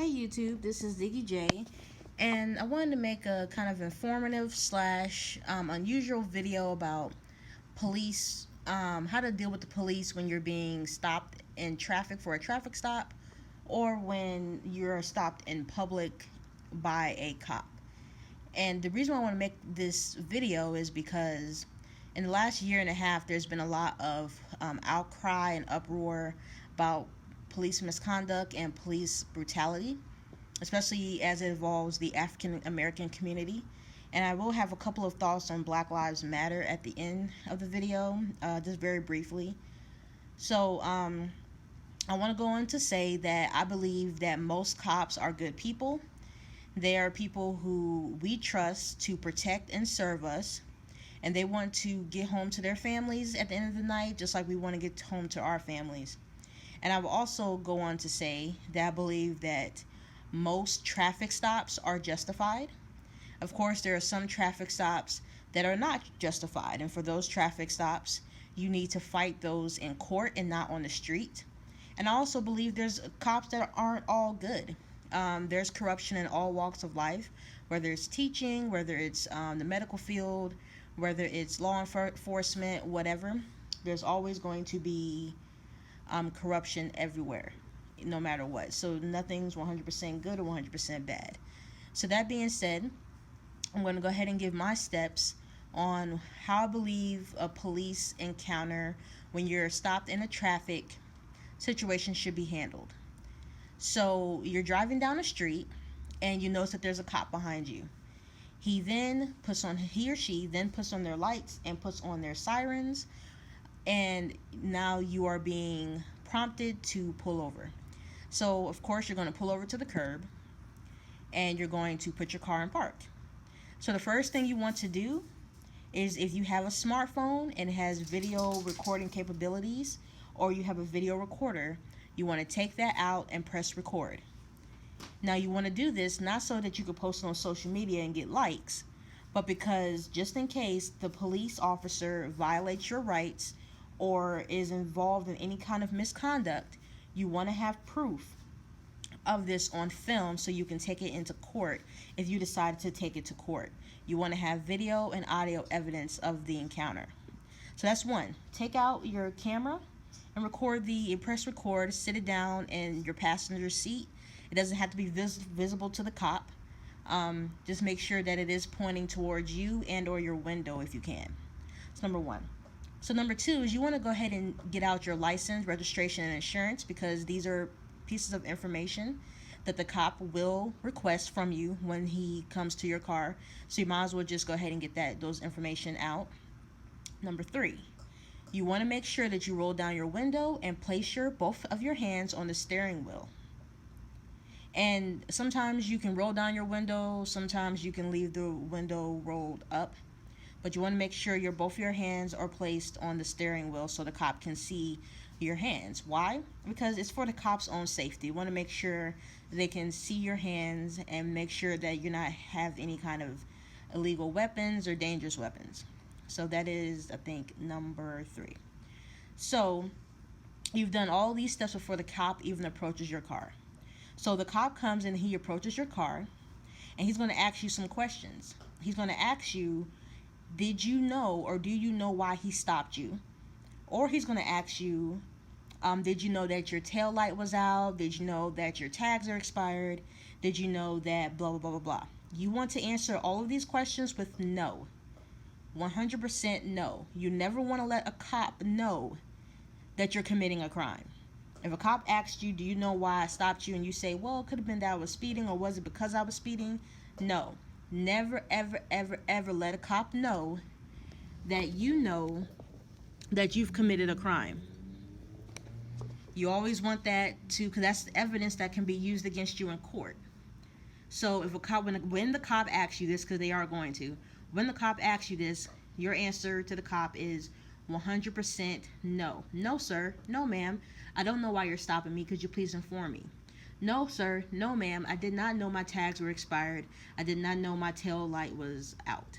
Hey YouTube, this is Ziggy J, and I wanted to make a kind of informative slash unusual video about police, how to deal with the police when you're being stopped in traffic for a traffic stop, or when you're stopped in public by a cop. And the reason why I want to make this video is because in the last year and a half, there's been a lot of outcry and uproar about police misconduct and police brutality, especially as it involves the African American community. And I will have a couple of thoughts on Black Lives Matter at the end of the video, just very briefly. So, I want to go on to say that I believe that most cops are good people. They are people who we trust to protect and serve us, and they want to get home to their families at the end of the night, just like we want to get home to our families. And I will also go on to say that I believe that most traffic stops are justified. Of course, there are some traffic stops that are not justified, and for those traffic stops, you need to fight those in court and not on the street. And I also believe there's cops that aren't all good. There's corruption in all walks of life, whether it's teaching, whether it's the medical field, whether it's law enforcement, whatever. There's always going to be corruption everywhere, no matter what. So nothing's 100% good or 100% bad. So that being said, I'm going to go ahead and give my steps on how I believe a police encounter when you're stopped in a traffic situation should be handled. So you're driving down the street and you notice that there's a cop behind you. He or she then puts on their lights and puts on their sirens, and now you are being prompted to pull over. So of course you're going to pull over to the curb and you're going to put your car in park. So the first thing you want to do is, if you have a smartphone and it has video recording capabilities, or you have a video recorder, you want to take that out and press record. Now you want to do this not so that you can post it on social media and get likes, but because just in case the police officer violates your rights or is involved in any kind of misconduct, you want to have proof of this on film so you can take it into court if you decide to take it to court. You want to have video and audio evidence of the encounter. So that's one. Take out your camera and press record, sit it down in your passenger seat. It doesn't have to be visible to the cop. Just make sure that it is pointing towards you and or your window if you can. That's number one. So number two is, you want to go ahead and get out your license, registration, and insurance, because these are pieces of information that the cop will request from you when he comes to your car. So you might as well just go ahead and get those information out. Number three, you want to make sure that you roll down your window and place both of your hands on the steering wheel. And sometimes you can roll down your window, sometimes you can leave the window rolled up, but you want to make sure both your hands are placed on the steering wheel so the cop can see your hands. Why? Because it's for the cop's own safety. You want to make sure they can see your hands and make sure that you're not have any kind of illegal weapons or dangerous weapons. So that is, I think, number three. So you've done all these steps before the cop even approaches your car. So the cop comes and he approaches your car, and he's going to ask you some questions. He's going to ask you, did you know, or do you know why he stopped you? Or he's going to ask you, did you know that your tail light was out? Did you know that your tags are expired? Did you know that blah, blah, blah, blah, blah? You want to answer all of these questions with no. 100% no. You never want to let a cop know that you're committing a crime. If a cop asks you, do you know why I stopped you? And you say, well, it could have been that I was speeding, or was it because I was speeding? No. Never, ever, ever, ever let a cop know that you know that you've committed a crime. You always want that because that's evidence that can be used against you in court. So if a cop, when the cop asks you this, because they are going to, when the cop asks you this, your answer to the cop is 100% no. No, sir. No, ma'am. I don't know why you're stopping me. Could you please inform me? No, sir. No, ma'am. I did not know my tags were expired. I did not know my tail light was out.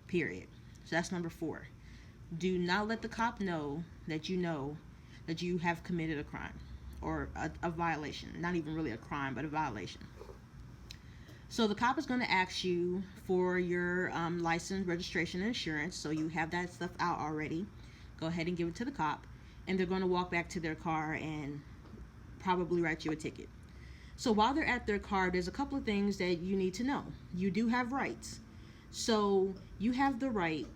Period. So that's number four. Do not let the cop know that you have committed a crime. or a violation. Not even really a crime, but a violation. So the cop is going to ask you for your license, registration, and insurance. So you have that stuff out already. Go ahead and give it to the cop. And they're going to walk back to their car and probably write you a ticket. So while they're at their car, there's a couple of things that you need to know. You do have rights. So you have the right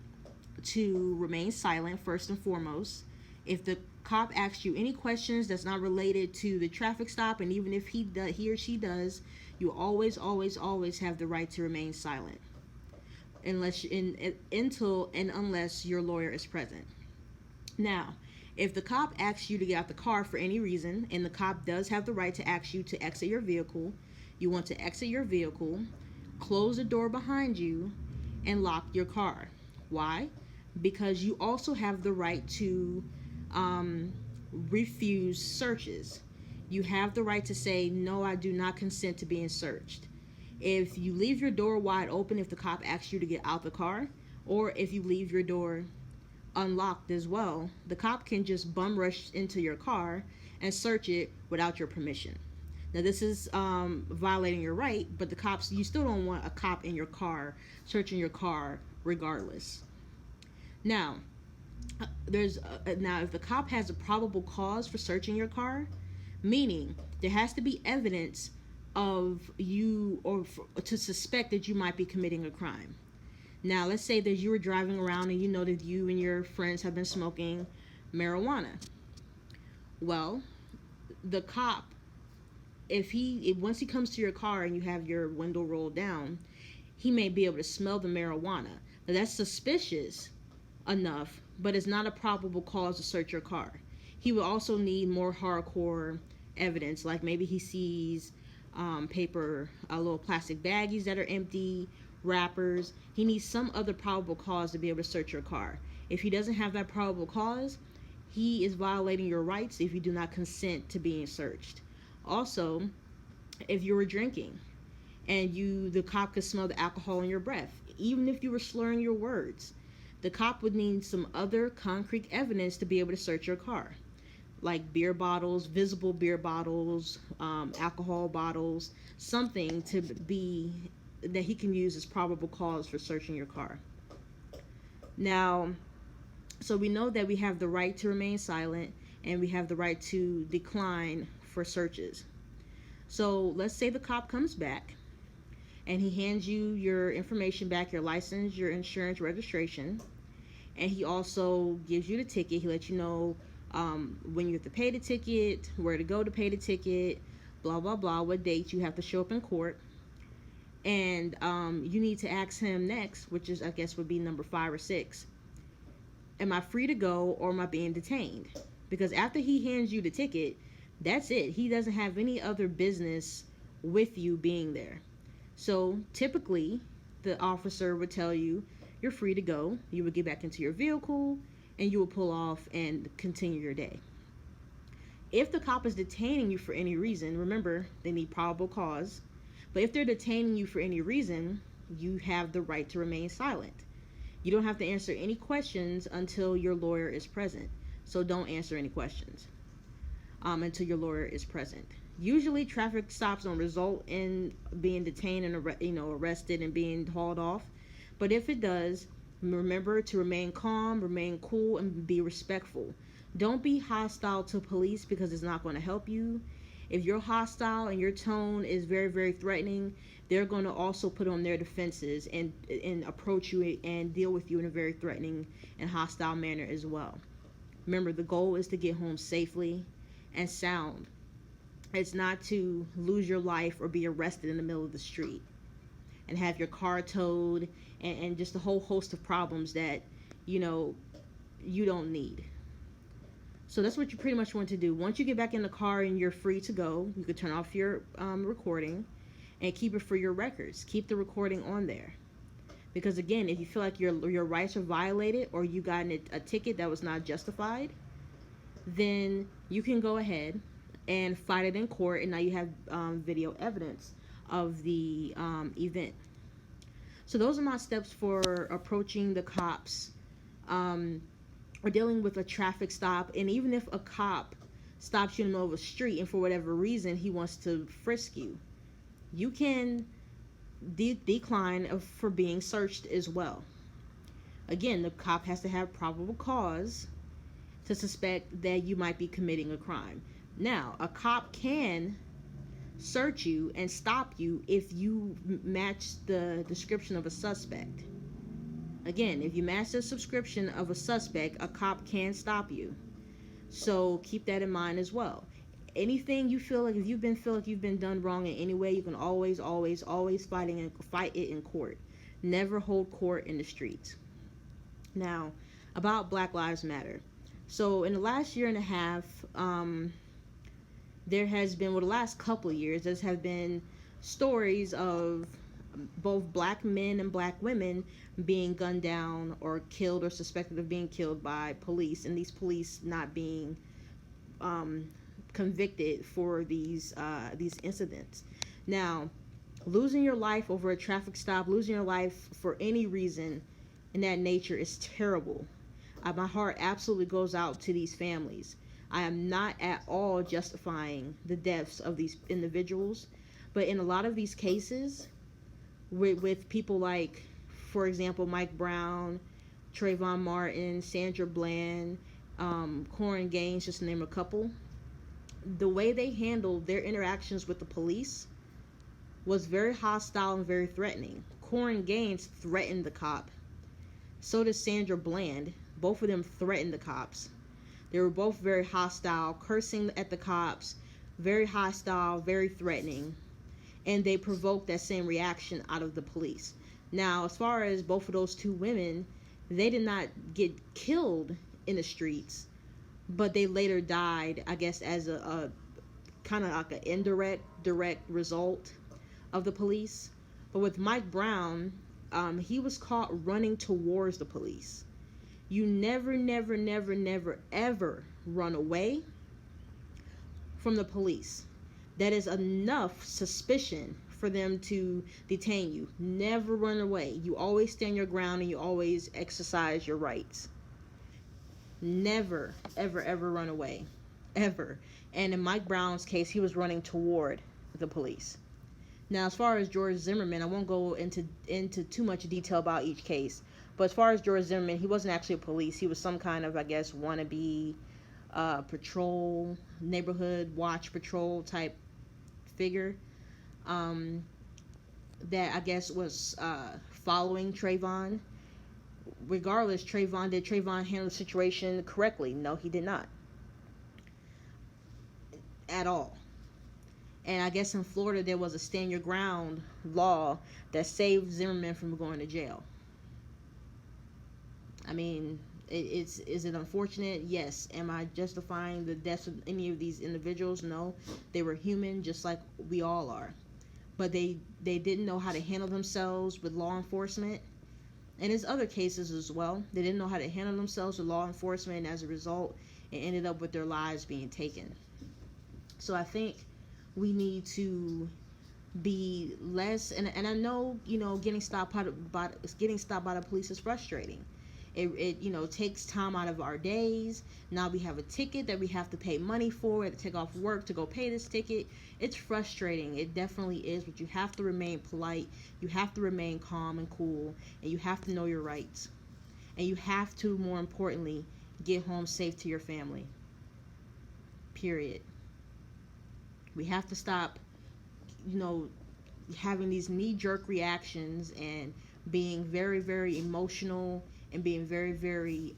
to remain silent, first and foremost. If the cop asks you any questions that's not related to the traffic stop, and even if he or she does, you always have the right to remain silent, unless unless your lawyer is present. Now, if the cop asks you to get out the car for any reason, and the cop does have the right to ask you to exit your vehicle, you want to exit your vehicle, close the door behind you, and lock your car. Why? Because you also have the right to refuse searches. You have the right to say, no, I do not consent to being searched. If you leave your door wide open, if the cop asks you to get out the car, or if you leave your door unlocked as well, the cop can just bum rush into your car and search it without your permission. Now, this is violating your right, but you still don't want a cop in your car searching your car regardless. Now, if the cop has a probable cause for searching your car, meaning there has to be evidence of you to suspect that you might be committing a crime. Now, let's say that you were driving around and you know that you and your friends have been smoking marijuana. Well, the cop, once he comes to your car and you have your window rolled down, he may be able to smell the marijuana. Now, that's suspicious enough, but it's not a probable cause to search your car. He will also need more hardcore evidence, like maybe he sees little plastic baggies that are empty, wrappers. He needs some other probable cause to be able to search your car. If he doesn't have that probable cause, he is violating your rights if you do not consent to being searched. Also, if you were drinking and the cop could smell the alcohol in your breath, even if you were slurring your words, the cop would need some other concrete evidence to be able to search your car, like beer bottles, visible beer bottles, alcohol bottles, something that he can use as probable cause for searching your car. Now, so we know that we have the right to remain silent and we have the right to decline for searches. So let's say the cop comes back and he hands you your information back, your license, your insurance, registration, and he also gives you the ticket. He lets you know when you have to pay the ticket, where to go to pay the ticket, blah, blah, blah, what date you have to show up in court. And you need to ask him next, which is, I guess, would be number 5 or 6. Am I free to go or am I being detained? Because after he hands you the ticket, that's it. He doesn't have any other business with you being there. So typically, the officer would tell you, you're free to go. You would get back into your vehicle and you will pull off and continue your day. If the cop is detaining you for any reason, remember, they need probable cause. But if they're detaining you for any reason, you have the right to remain silent. You don't have to answer any questions until your lawyer is present. So don't answer any questions until your lawyer is present. Usually traffic stops don't result in being detained and arrested and being hauled off. But if it does, remember to remain calm, remain cool, and be respectful. Don't be hostile to police because it's not going to help you. If you're hostile and your tone is very, very threatening, they're going to also put on their defenses and approach you and deal with you in a very threatening and hostile manner as well. Remember, the goal is to get home safely and sound. It's not to lose your life or be arrested in the middle of the street and have your car towed and just a whole host of problems that, you don't need. So that's what you pretty much want to do. Once you get back in the car and you're free to go, you can turn off your recording and keep it for your records. Keep the recording on there. Because again, if you feel like your rights are violated or you got a ticket that was not justified, then you can go ahead and fight it in court, and now you have video evidence of the event. So those are my steps for approaching the cops or dealing with a traffic stop. And even if a cop stops you in the middle of a street and for whatever reason he wants to frisk you, you can decline for being searched as well. Again, the cop has to have probable cause to suspect that you might be committing a crime. Now, a cop can search you and stop you if you match the description of a suspect. Again, if you match the description of a suspect, a cop can stop you. So keep that in mind as well. Anything you feel like, if you've been done wrong in any way, you can always fight it in court. Never hold court in the streets. Now, about Black Lives Matter. So in the last year and a half, there has been, well, the last couple of years, there have been stories of both black men and black women being gunned down or killed or suspected of being killed by police, and these police not being convicted for these incidents. Now, losing your life over a traffic stop, losing your life for any reason in that nature is terrible. My heart absolutely goes out to these families. I am not at all justifying the deaths of these individuals, but in a lot of these cases, with people like, for example, Mike Brown, Trayvon Martin, Sandra Bland, Korryn Gaines, just to name a couple, the way they handled their interactions with the police was very hostile and very threatening. Korryn Gaines threatened the cop. So did Sandra Bland. Both of them threatened the cops. They were both very hostile, cursing at the cops, very hostile, very threatening, and they provoked that same reaction out of the police. Now, as far as both of those two women, they did not get killed in the streets, but they later died, I guess, as a kind of like an indirect, direct result of the police. But with Mike Brown, he was caught running towards the police. You never, ever run away from the police. That is enough suspicion for them to detain you. Never run away. You always stand your ground and you always exercise your rights. Never, ever run away. Ever. And in Mike Brown's case, he was running toward the police. Now, as far as George Zimmerman, I won't go into too much detail about each case. But as far as George Zimmerman, he wasn't actually a police. He was some kind of, I guess, wannabe patrol, neighborhood watch patrol type figure that I guess was following Trayvon. Regardless, did Trayvon handle the situation correctly? No, he did not. At all. And I guess in Florida there was a stand your ground law that saved Zimmerman from going to jail. I mean, is it unfortunate? Yes. Am I justifying the deaths of any of these individuals? No. They were human just like we all are. But they didn't know how to handle themselves with law enforcement. And there's other cases as well. They didn't know how to handle themselves with law enforcement, and as a result, it ended up with their lives being taken. So I think we need to be less, and I know, getting stopped by the police is frustrating. It takes time out of our days. Now we have a ticket that we have to pay money for. We have to take off work to go pay this ticket. It's frustrating. It definitely is, but you have to remain polite. You have to remain calm and cool, and you have to know your rights. And you have to, more importantly, get home safe to your family. Period. We have to stop, having these knee-jerk reactions and being very, very emotional and being very, very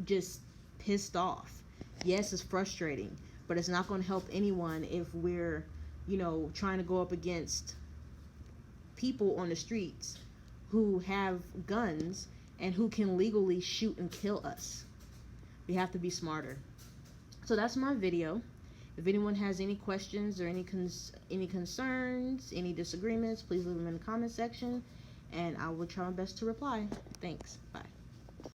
just pissed off. Yes, it's frustrating, but it's not going to help anyone if we're, trying to go up against people on the streets who have guns and who can legally shoot and kill us. We have to be smarter. So that's my video. If anyone has any questions or any concerns, any disagreements, please leave them in the comment section, and I will try my best to reply. Thanks. Bye.